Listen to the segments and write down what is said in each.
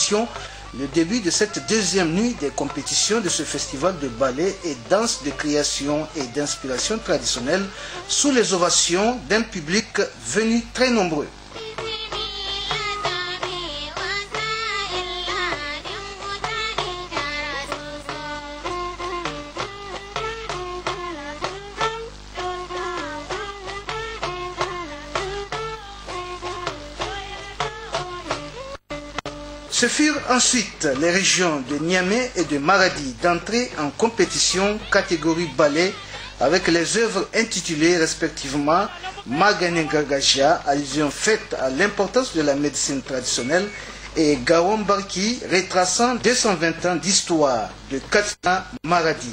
inspiration, le début de cette deuxième nuit des compétitions de ce festival de ballet et danse de création et d'inspiration traditionnelle sous les ovations d'un public venu très nombreux. Ce furent ensuite les régions de Niamey et de Maradi d'entrer en compétition catégorie ballet avec les œuvres intitulées respectivement Magané Gargaja, allusion faite à l'importance de la médecine traditionnelle, et Gawon Barki, retraçant 220 ans d'histoire de Katsina Maradi.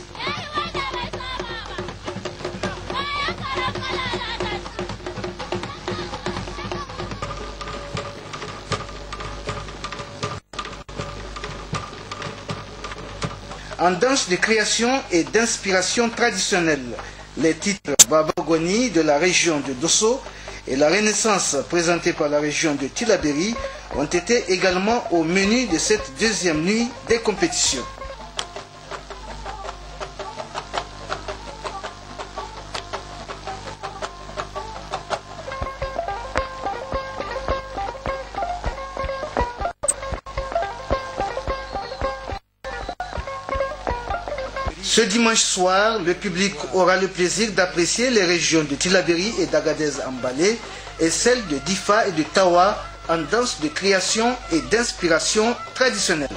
En danse de création et d'inspiration traditionnelle, les titres Babagoni de la région de Dosso et la Renaissance présentée par la région de Tillabéri ont été également au menu de cette deuxième nuit des compétitions. Ce dimanche soir, le public aura le plaisir d'apprécier les régions de Tillabéri et d'Agadez en ballet et celles de Difa et de Tawa en danse de création et d'inspiration traditionnelle.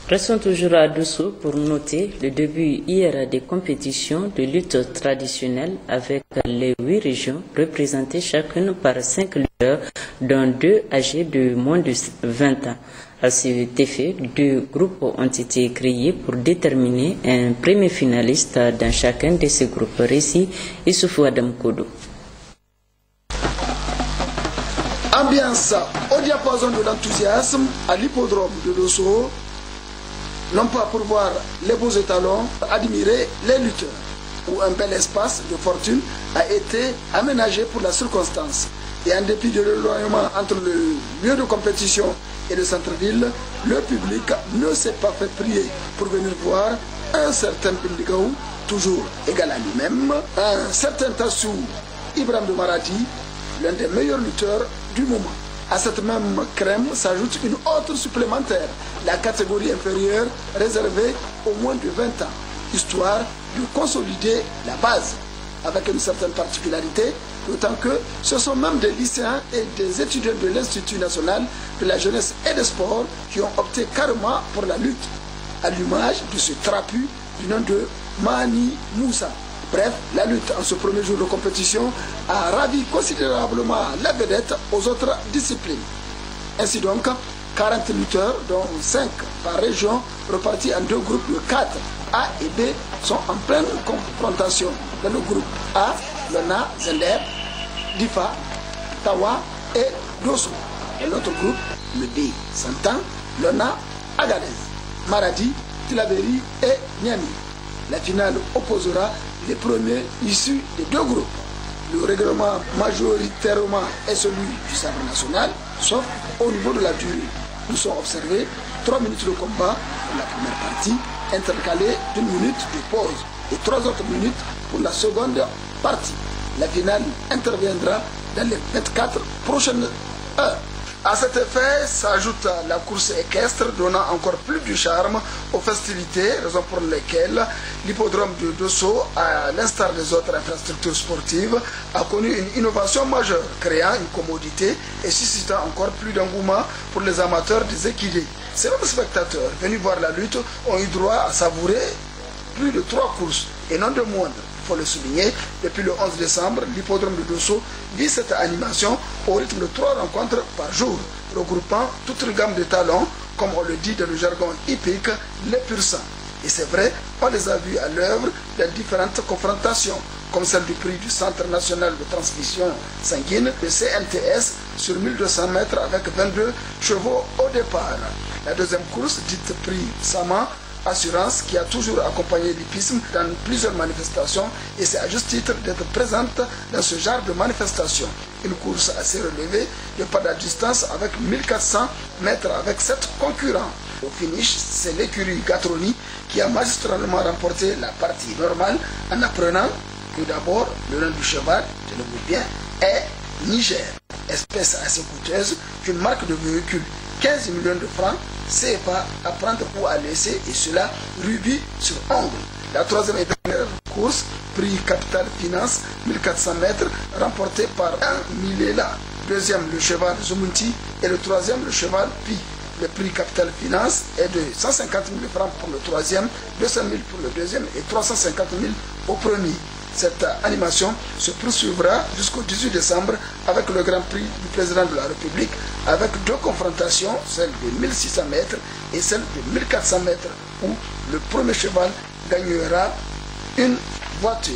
Restons toujours à Dosso pour noter le début hier des compétitions de lutte traditionnelle avec les 8 régions représentées chacune par 5 lutteurs, dont 2 âgés de moins de 20 ans. À cet effet, 2 groupes ont été créés pour déterminer un premier finaliste dans chacun de ces groupes. Récit Issoufou Adam Kodo. Ambiance au diapason de l'enthousiasme à l'hippodrome de Dosso. Non pas pour voir les beaux étalons, admirer les lutteurs, où un bel espace de fortune a été aménagé pour la circonstance. Et en dépit de l'éloignement entre le lieu de compétition et le centre-ville, le public ne s'est pas fait prier pour venir voir un certain Bindigaou, toujours égal à lui-même, un certain Tassou Ibrahim de Maradi, l'un des meilleurs lutteurs du moment. À cette même crème s'ajoute une autre supplémentaire, la catégorie inférieure réservée aux moins de 20 ans, histoire de consolider la base, avec une certaine particularité, d'autant que ce sont même des lycéens et des étudiants de l'Institut national de la jeunesse et des sports qui ont opté carrément pour la lutte, à l'image de ce trapu du nom de Mani Moussa. Bref, la lutte en ce premier jour de compétition a ravi considérablement la vedette aux autres disciplines. Ainsi donc, 40 lutteurs, dont 5 par région, repartis en 2 groupes de 4, A et B, sont en pleine confrontation. Dans le groupe A, Lona, Zender, Difa, Tawa et Dosso. Dans l'autre groupe, le B, Santan, Lona, Agadez, Maradi, Tillabéri et Niamey. La finale opposera les premiers issus des 2 groupes. Le règlement majoritairement est celui du sabre national, sauf au niveau de la durée. Nous sommes observés 3 minutes de combat pour la première partie, intercalée d'1 minute de pause et 3 autres minutes pour la seconde partie. La finale interviendra dans les 24 prochaines heures. À cet effet s'ajoute la course équestre, donnant encore plus du charme aux festivités, raison pour lesquelles l'hippodrome de Dosso, à l'instar des autres infrastructures sportives, a connu une innovation majeure, créant une commodité et suscitant encore plus d'engouement pour les amateurs des équidés. Ces mêmes spectateurs venus voir la lutte ont eu droit à savourer plus de 3 courses, et non de moindre. Il faut le souligner, depuis le 11 décembre, l'hippodrome de Dosso vit cette animation au rythme de 3 rencontres par jour, regroupant toute une gamme de talents, comme on le dit dans le jargon hippique, les pur sang. Et c'est vrai, on les a vus à l'œuvre dans différentes confrontations, comme celle du prix du Centre national de transmission sanguine, le CNTS, sur 1200 mètres avec 22 chevaux au départ. La deuxième course, dite prix Sama, Assurance qui a toujours accompagné l'hippisme dans plusieurs manifestations et c'est à juste titre d'être présente dans ce genre de manifestation. Une course assez relevée de pas de distance avec 1400 mètres avec 7 concurrents. Au finish, c'est l'écurie Gatroni qui a magistralement remporté la partie normale en apprenant que d'abord le nom du cheval, tenez-vous bien, est Niger, espèce assez coûteuse qu'une marque de véhicule 15 millions de francs CFA à prendre ou à laisser, et cela rubis sur ongle. La troisième et dernière course, prix Capital Finance, 1400 mètres, remporté par un Milela. Deuxième, le cheval Zumunti, et le troisième, le cheval Pi. Le prix Capital Finance est de 150 000 francs pour le troisième, 200 000 pour le deuxième et 350 000 au premier. Cette animation se poursuivra jusqu'au 18 décembre avec le Grand Prix du Président de la République, avec deux confrontations, celle de 1600 mètres et celle de 1400 mètres, où le premier cheval gagnera une voiture.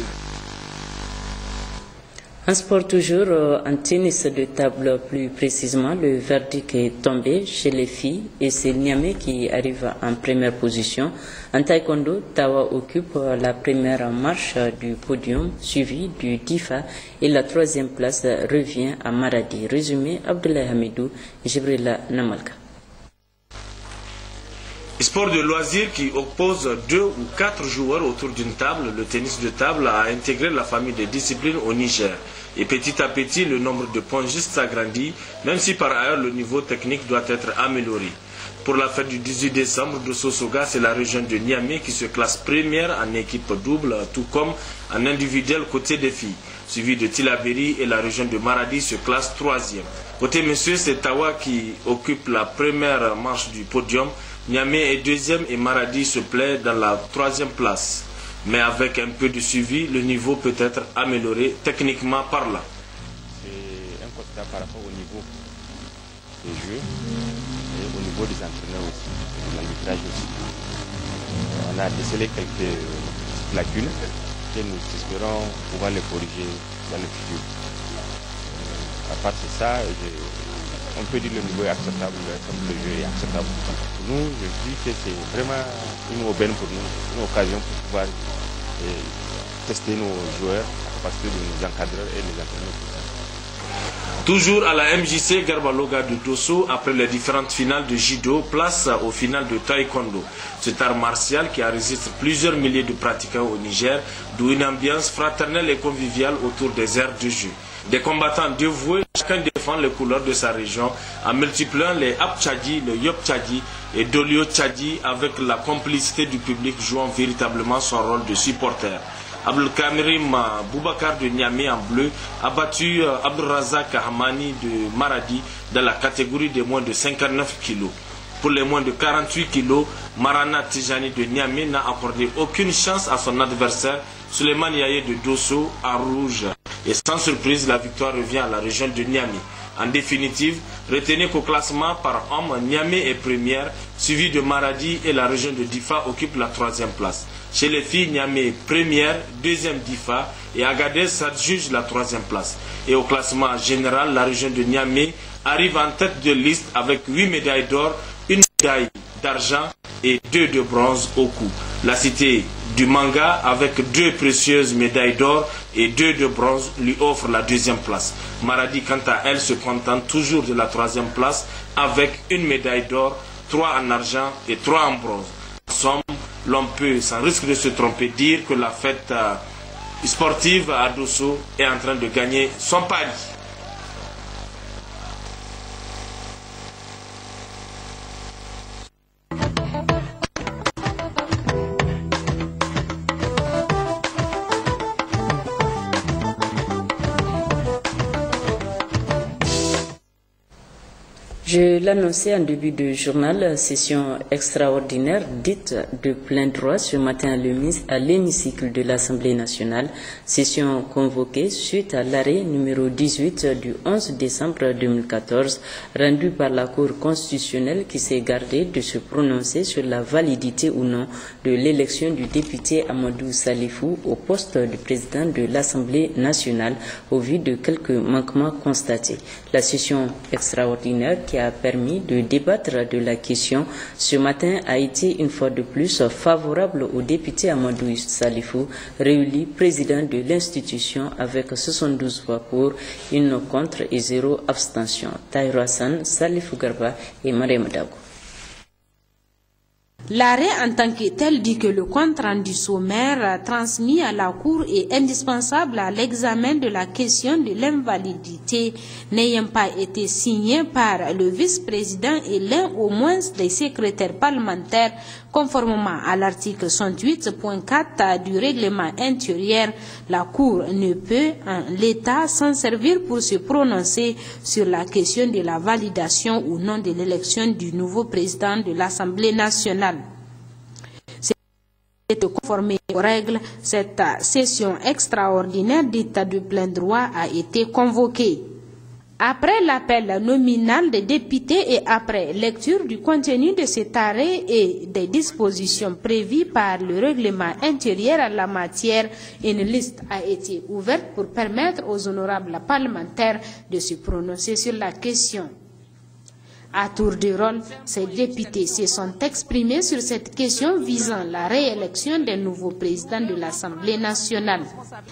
En sport toujours, en tennis de table plus précisément, le verdict est tombé chez les filles et c'est Niamey qui arrive en première position. En taekwondo, Tawa occupe la première marche du podium suivi du DIFA et la troisième place revient à Maradi. Résumé Abdoulaye Hamidou, Jibrila Namalka. Sport de loisir qui oppose 2 ou 4 joueurs autour d'une table, le tennis de table a intégré la famille des disciplines au Niger. Et petit à petit, le nombre de pongistes s'agrandit, même si par ailleurs le niveau technique doit être amélioré. Pour la fête du 18 décembre de Sosoga, c'est la région de Niamey qui se classe première en équipe double, tout comme en individuel côté des filles. Suivi de Tilaberi et la région de Maradi se classe troisième. Côté messieurs, c'est Tawa qui occupe la première marche du podium. Niamey est deuxième et Maradi se plaît dans la troisième place. Mais avec un peu de suivi, le niveau peut être amélioré techniquement parlant. C'est un constat par rapport au niveau des jeux et au niveau des entraîneurs aussi, de l'arbitrage aussi. On a décelé quelques lacunes et nous espérons pouvoir les corriger dans le futur. À part de ça, on peut dire que le niveau est acceptable, le jeu est acceptable. Pour nous, je dis que c'est vraiment une aubaine pour nous, une occasion pour pouvoir tester nos joueurs, la capacité de nos encadreurs et les entraîneurs. Toujours à la MJC Garbaloga de Dosso, après les différentes finales de judo, place aux finales de taekwondo. Cet art martial qui enregistre plusieurs milliers de pratiquants au Niger, d'où une ambiance fraternelle et conviviale autour des aires de jeu. Des combattants dévoués, chacun défend les couleurs de sa région en multipliant les Apchadi, le Yopchadi et Dolio Tchadi avec la complicité du public jouant véritablement son rôle de supporter. Abdelkamerim Boubacar de Niamey en bleu a battu Abdelrazak Hamani de Maradi dans la catégorie des moins de 59 kg. Pour les moins de 48 kg, Marana Tijani de Niamey n'a accordé aucune chance à son adversaire Suleiman Yaye de Dosso en rouge. Et sans surprise, la victoire revient à la région de Niamey. En définitive, retenez qu'au classement par homme, Niamey est première, suivi de Maradi et la région de Difa occupe la troisième place. Chez les filles, Niamey est première, deuxième Difa et Agadez s'adjuge la troisième place. Et au classement général, la région de Niamey arrive en tête de liste avec 8 médailles d'or, une médaille d'argent et 2 de bronze au cou. La cité du manga, avec 2 précieuses médailles d'or et 2 de bronze, lui offre la deuxième place. Maradi, quant à elle, se contente toujours de la troisième place avec une médaille d'or, 3 en argent et 3 en bronze. En somme, l'on peut, sans risque de se tromper, dire que la fête sportive à Dosso est en train de gagner son pari. Je l'annonçais en début de journal, session extraordinaire dite de plein droit ce matin à l'hémicycle de l'Assemblée nationale, session convoquée suite à l'arrêt numéro 18 du 11 décembre 2014 rendu par la Cour constitutionnelle qui s'est gardée de se prononcer sur la validité ou non de l'élection du député Amadou Salifou au poste du président de l'Assemblée nationale au vu de quelques manquements constatés. La session extraordinaire qui a a permis de débattre de la question ce matin a été une fois de plus favorable au député Amadou Salifou, réélu président de l'institution avec 72 voix pour, 1 contre et 0 abstention. Tahirou Hassan, Salifou Garba et Mariam Dago. L'arrêt en tant que tel dit que le compte rendu sommaire transmis à la Cour est indispensable à l'examen de la question de l'invalidité n'ayant pas été signé par le vice-président et l'un au moins des secrétaires parlementaires conformément à l'article 108.4 du règlement intérieur. La Cour ne peut en l'état s'en servir pour se prononcer sur la question de la validation ou non de l'élection du nouveau président de l'Assemblée nationale. De conformer aux règles, cette session extraordinaire dite de plein droit a été convoquée. Après l'appel nominal des députés et après lecture du contenu de cet arrêt et des dispositions prévues par le règlement intérieur en la matière, une liste a été ouverte pour permettre aux honorables parlementaires de se prononcer sur la question. À tour de rôle, ces députés se sont exprimés sur cette question visant la réélection des nouveaux présidents de l'Assemblée nationale.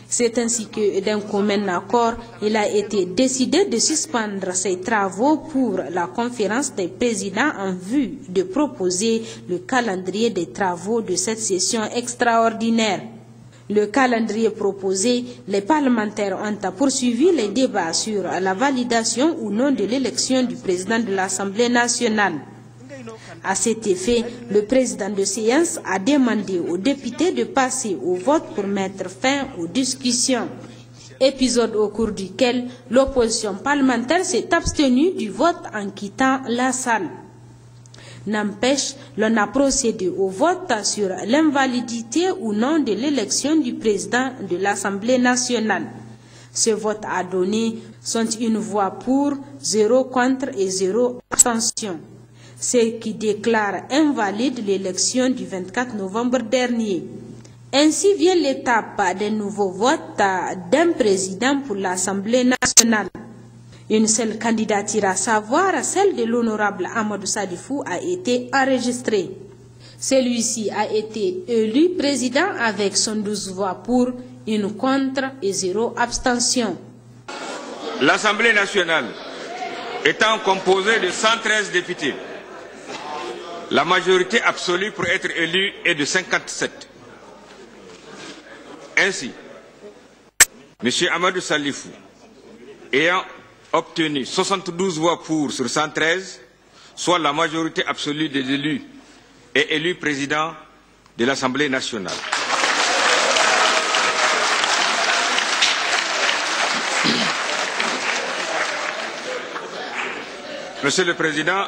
C'est ainsi que, d'un commun accord, il a été décidé de suspendre ces travaux pour la conférence des présidents en vue de proposer le calendrier des travaux de cette session extraordinaire. Le calendrier proposé, les parlementaires ont poursuivi les débats sur la validation ou non de l'élection du président de l'Assemblée nationale. À cet effet, le président de séance a demandé aux députés de passer au vote pour mettre fin aux discussions. Épisode au cours duquel l'opposition parlementaire s'est abstenue du vote en quittant la salle. N'empêche, l'on a procédé au vote sur l'invalidité ou non de l'élection du président de l'Assemblée nationale. Ce vote a donné 101 voix pour, 0 contre et 0 abstention, ce qui déclare invalide l'élection du 24 novembre dernier. Ainsi vient l'étape d'un nouveau vote d'un président pour l'Assemblée nationale. Une seule candidature, à savoir celle de l'honorable Amadou Salifou, a été enregistrée. Celui-ci a été élu président avec 112 voix pour, 1 contre et 0 abstention. L'Assemblée nationale étant composée de 113 députés, la majorité absolue pour être élue est de 57. Ainsi, M. Amadou Salifou, ayant obtenu 72 voix pour sur 113, soit la majorité absolue des élus, est élu président de l'Assemblée nationale. Monsieur le Président,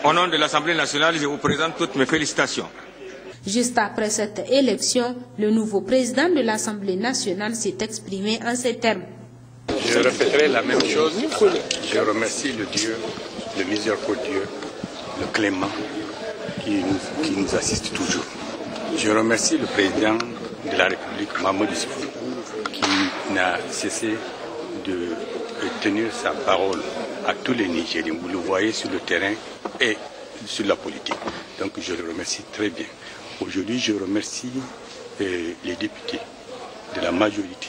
au nom de l'Assemblée nationale, je vous présente toutes mes félicitations. Juste après cette élection, le nouveau président de l'Assemblée nationale s'est exprimé en ces termes. Je répéterai la même chose. Je remercie le Dieu, le miséricordieux, le clément qui nous assiste toujours. Je remercie le président de la République, Mahamadou Issoufou, qui n'a cessé de tenir sa parole à tous les Nigériens. Vous le voyez sur le terrain et sur la politique. Donc je le remercie très bien. Aujourd'hui, je remercie les députés de la majorité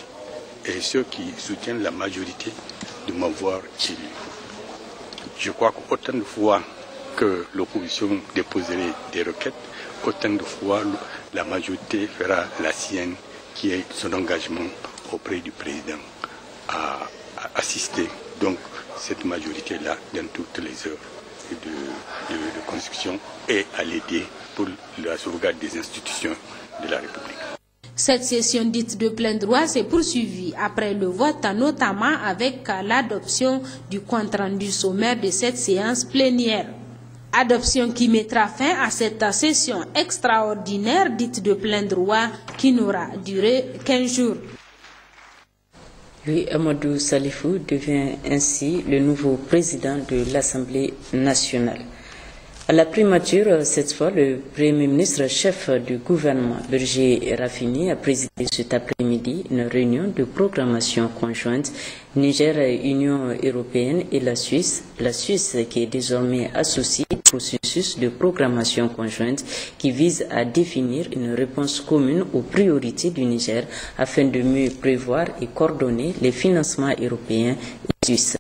et ceux qui soutiennent la majorité de m'avoir élu. Je crois qu'autant de fois que l'opposition déposerait des requêtes, autant de fois la majorité fera la sienne, qui est son engagement auprès du président à assister donc cette majorité-là dans toutes les heures de construction et à l'aider pour la sauvegarde des institutions de la République. Cette session dite de plein droit s'est poursuivie après le vote, notamment avec l'adoption du compte rendu sommaire de cette séance plénière. Adoption qui mettra fin à cette session extraordinaire dite de plein droit qui n'aura duré qu'1 jour. Lui, Amadou Salifou devient ainsi le nouveau président de l'Assemblée nationale. À la primature, cette fois, le Premier ministre chef du gouvernement, Birger Rafini, a présidé cet après-midi une réunion de programmation conjointe Niger, Union européenne et la Suisse. La Suisse qui est désormais associée au processus de programmation conjointe qui vise à définir une réponse commune aux priorités du Niger afin de mieux prévoir et coordonner les financements européens et suisses.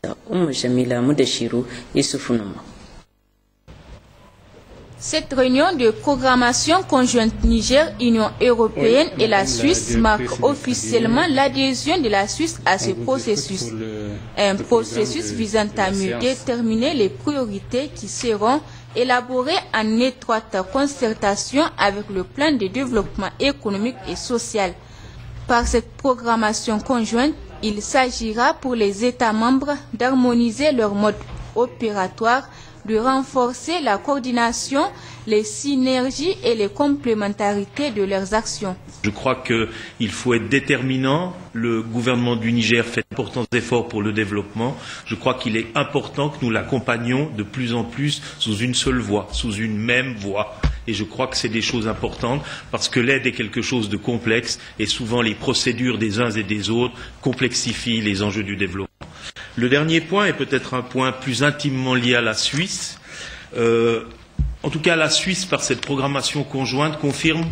Jamila Moudachirou et Soufounoma. Cette réunion de programmation conjointe Niger, Union européenne et la Suisse marque officiellement l'adhésion de la Suisse à ce processus. Un processus visant à mieux déterminer les priorités qui seront élaborées en étroite concertation avec le plan de développement économique et social. Par cette programmation conjointe, il s'agira pour les États membres d'harmoniser leur mode opératoire, de renforcer la coordination, les synergies et les complémentarités de leurs actions. Je crois qu'il faut être déterminant. Le gouvernement du Niger fait d'importants efforts pour le développement. Je crois qu'il est important que nous l'accompagnions de plus en plus sous une seule voie, sous une même voie. Et je crois que c'est des choses importantes parce que l'aide est quelque chose de complexe et souvent les procédures des uns et des autres complexifient les enjeux du développement. Le dernier point est peut-être un point plus intimement lié à la Suisse. En tout cas, la Suisse, par cette programmation conjointe, confirme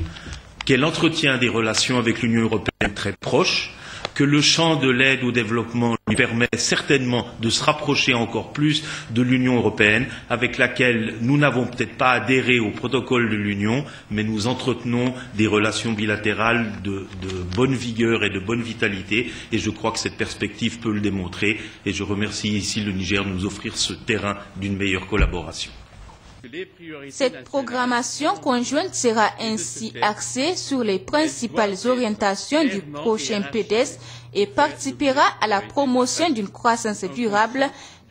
qu'elle entretient des relations avec l'Union européenne très proches, que le champ de l'aide au développement lui permet certainement de se rapprocher encore plus de l'Union européenne, avec laquelle nous n'avons peut-être pas adhéré au protocole de l'Union, mais nous entretenons des relations bilatérales de bonne vigueur et de bonne vitalité, et je crois que cette perspective peut le démontrer, et je remercie ici le Niger de nous offrir ce terrain d'une meilleure collaboration. Cette programmation conjointe sera ainsi axée sur les principales orientations du prochain PDS et participera à la promotion d'une croissance durable,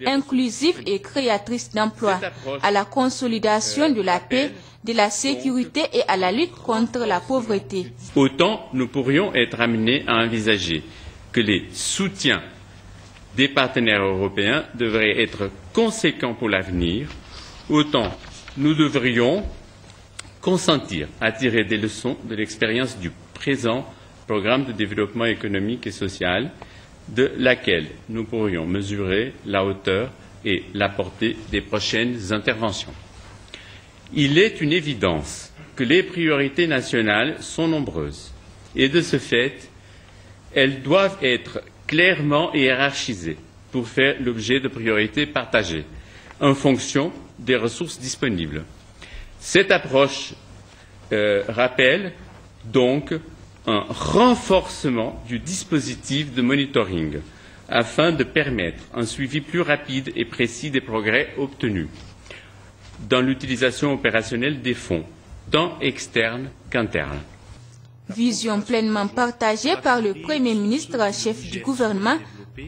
inclusive et créatrice d'emplois, à la consolidation de la paix, de la sécurité et à la lutte contre la pauvreté. Autant nous pourrions être amenés à envisager que les soutiens des partenaires européens devraient être conséquents pour l'avenir, autant nous devrions consentir à tirer des leçons de l'expérience du présent programme de développement économique et social, de laquelle nous pourrions mesurer la hauteur et la portée des prochaines interventions. Il est une évidence que les priorités nationales sont nombreuses et de ce fait, elles doivent être clairement hiérarchisées pour faire l'objet de priorités partagées en fonction des ressources disponibles. Cette approche rappelle donc un renforcement du dispositif de monitoring afin de permettre un suivi plus rapide et précis des progrès obtenus dans l'utilisation opérationnelle des fonds, tant externes qu'internes. Vision pleinement partagée par le Premier ministre, chef du gouvernement,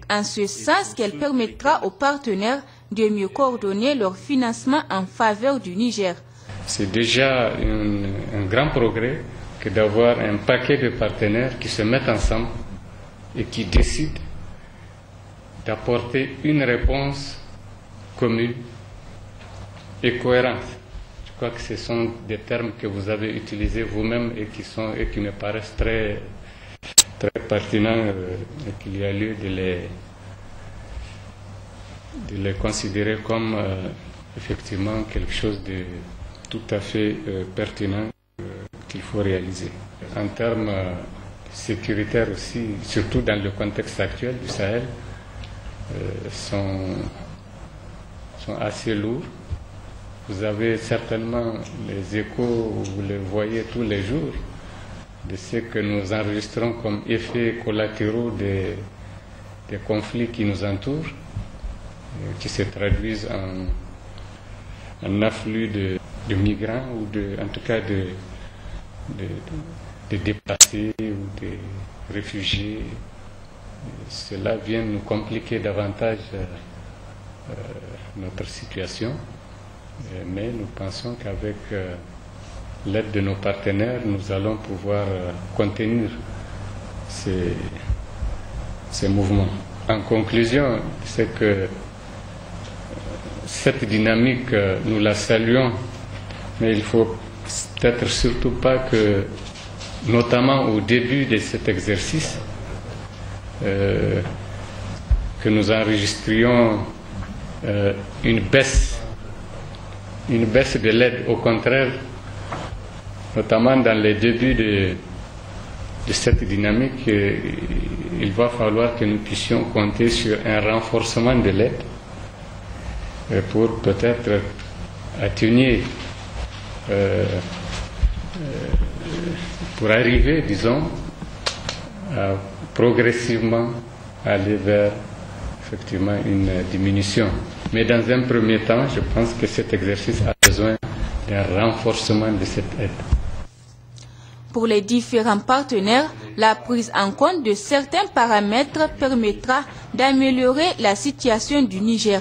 en ce sens qu'elle permettra aux partenaires de mieux coordonner leur financement en faveur du Niger. C'est déjà un grand progrès que d'avoir un paquet de partenaires qui se mettent ensemble et qui décident d'apporter une réponse commune et cohérente. Je crois que ce sont des termes que vous avez utilisés vous-même et qui me paraissent très pertinents et qu'il y a lieu de les considérer comme effectivement quelque chose de tout à fait pertinent qu'il faut réaliser. En termes sécuritaires aussi, surtout dans le contexte actuel du Sahel, sont assez lourds. Vous avez certainement les échos, vous les voyez tous les jours, de ce que nous enregistrons comme effets collatéraux des conflits qui nous entourent, qui se traduisent en afflux de migrants ou en tout cas de déplacés ou de réfugiés. Cela vient nous compliquer davantage notre situation, mais nous pensons qu'avec l'aide de nos partenaires, nous allons pouvoir contenir ces mouvements. En conclusion, c'est que cette dynamique, nous la saluons, mais il ne faut peut-être surtout pas que, notamment au début de cet exercice, que nous enregistrions une baisse de l'aide. Au contraire, notamment dans les débuts de cette dynamique, il va falloir que nous puissions compter sur un renforcement de l'aide pour peut-être atténuer, pour arriver, disons, à progressivement aller vers effectivement une diminution. Mais dans un premier temps, je pense que cet exercice a besoin d'un renforcement de cette aide. Pour les différents partenaires, la prise en compte de certains paramètres permettra d'améliorer la situation du Niger.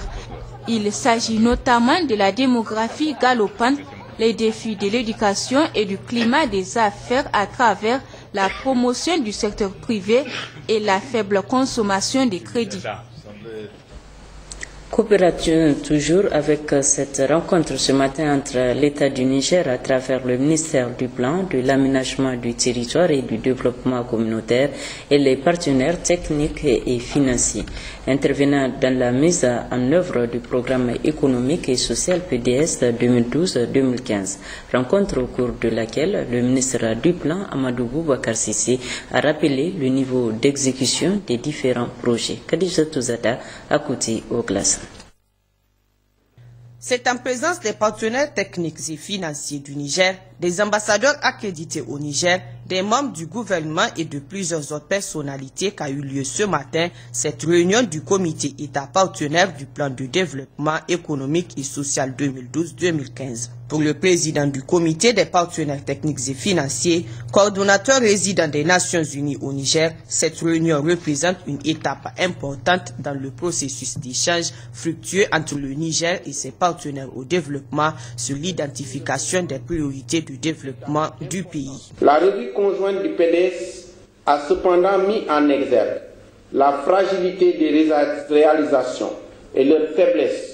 Il s'agit notamment de la démographie galopante, les défis de l'éducation et du climat des affaires à travers la promotion du secteur privé et la faible consommation des crédits. Coopération toujours avec cette rencontre ce matin entre l'État du Niger à travers le ministère du Plan, de l'Aménagement du Territoire et du Développement communautaire et les partenaires techniques et financiers. Intervenant dans la mise en œuvre du programme économique et social PDS 2012-2015. Rencontre au cours de laquelle le ministre du Plan, Amadou Boubacar Sissi, a rappelé le niveau d'exécution des différents projets. Khadija Touzada a côté au glace. C'est en présence des partenaires techniques et financiers du Niger, des ambassadeurs accrédités au Niger, des membres du gouvernement et de plusieurs autres personnalités qu'a eu lieu ce matin cette réunion du comité État partenaire du plan de développement économique et social 2012-2015. Pour le président du comité des partenaires techniques et financiers, coordonnateur résident des Nations Unies au Niger, cette réunion représente une étape importante dans le processus d'échange fructueux entre le Niger et ses partenaires au développement sur l'identification des priorités du développement du pays. La revue conjointe du PDS a cependant mis en exergue la fragilité des réalisations et leur faiblesse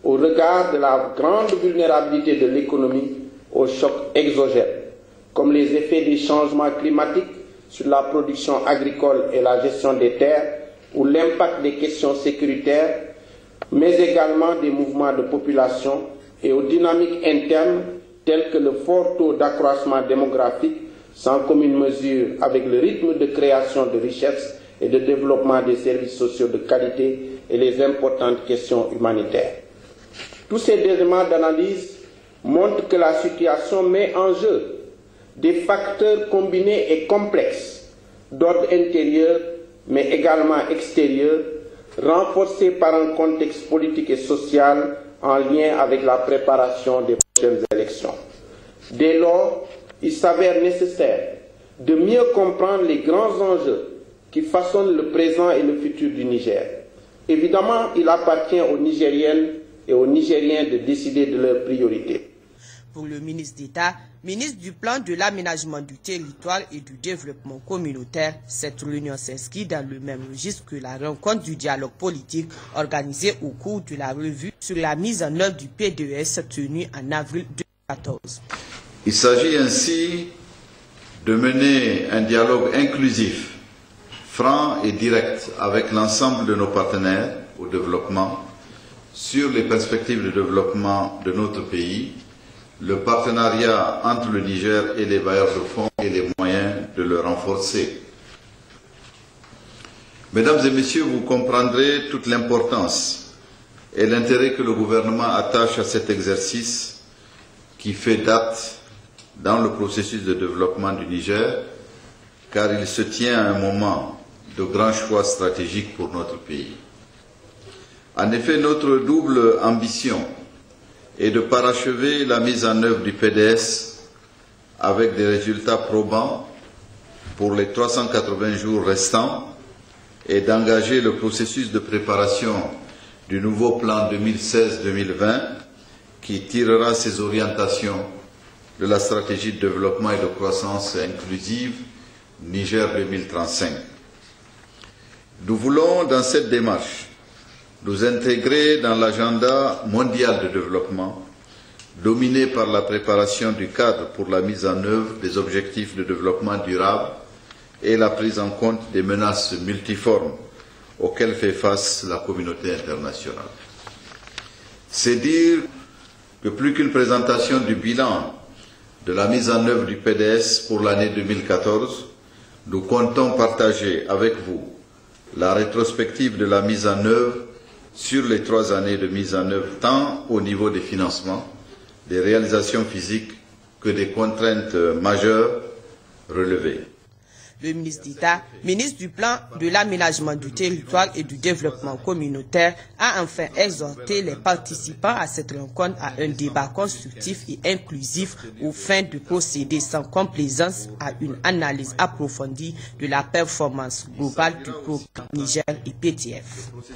au regard de la grande vulnérabilité de l'économie aux chocs exogènes, comme les effets des changements climatiques sur la production agricole et la gestion des terres, ou l'impact des questions sécuritaires, mais également des mouvements de population et aux dynamiques internes telles que le fort taux d'accroissement démographique, sans commune mesure avec le rythme de création de richesses et de développement des services sociaux de qualité et les importantes questions humanitaires. Tous ces éléments d'analyse montrent que la situation met en jeu des facteurs combinés et complexes d'ordre intérieur, mais également extérieur, renforcés par un contexte politique et social en lien avec la préparation des prochaines élections. Dès lors, il s'avère nécessaire de mieux comprendre les grands enjeux qui façonnent le présent et le futur du Niger. Évidemment, il appartient aux Nigériennes et aux Nigériens de décider de leurs priorités. Pour le ministre d'État, ministre du Plan de l'Aménagement du Territoire et du Développement communautaire, cette réunion s'inscrit dans le même registre que la rencontre du dialogue politique organisée au cours de la revue sur la mise en œuvre du PDS tenue en avril 2014. Il s'agit ainsi de mener un dialogue inclusif, franc et direct avec l'ensemble de nos partenaires au développement sur les perspectives de développement de notre pays, le partenariat entre le Niger et les bailleurs de fonds et les moyens de le renforcer. Mesdames et messieurs, vous comprendrez toute l'importance et l'intérêt que le gouvernement attache à cet exercice qui fait date dans le processus de développement du Niger, car il se tient à un moment de grands choix stratégiques pour notre pays. En effet, notre double ambition est de parachever la mise en œuvre du PDS avec des résultats probants pour les 380 jours restants et d'engager le processus de préparation du nouveau plan 2016-2020 qui tirera ses orientations de la stratégie de développement et de croissance inclusive Niger 2035. Nous voulons, dans cette démarche, nous intégrer dans l'agenda mondial de développement, dominé par la préparation du cadre pour la mise en œuvre des objectifs de développement durable et la prise en compte des menaces multiformes auxquelles fait face la communauté internationale. C'est dire que plus qu'une présentation du bilan de la mise en œuvre du PDS pour l'année 2014, nous comptons partager avec vous la rétrospective de la mise en œuvre sur les 3 années de mise en œuvre, tant au niveau des financements, des réalisations physiques que des contraintes majeures relevées. Le ministre d'État, ministre du Plan de l'aménagement du territoire et du développement communautaire, a enfin exhorté les participants à cette rencontre à un débat constructif et inclusif aux fins de procéder sans complaisance à une analyse approfondie de la performance globale du programme Niger et PTF.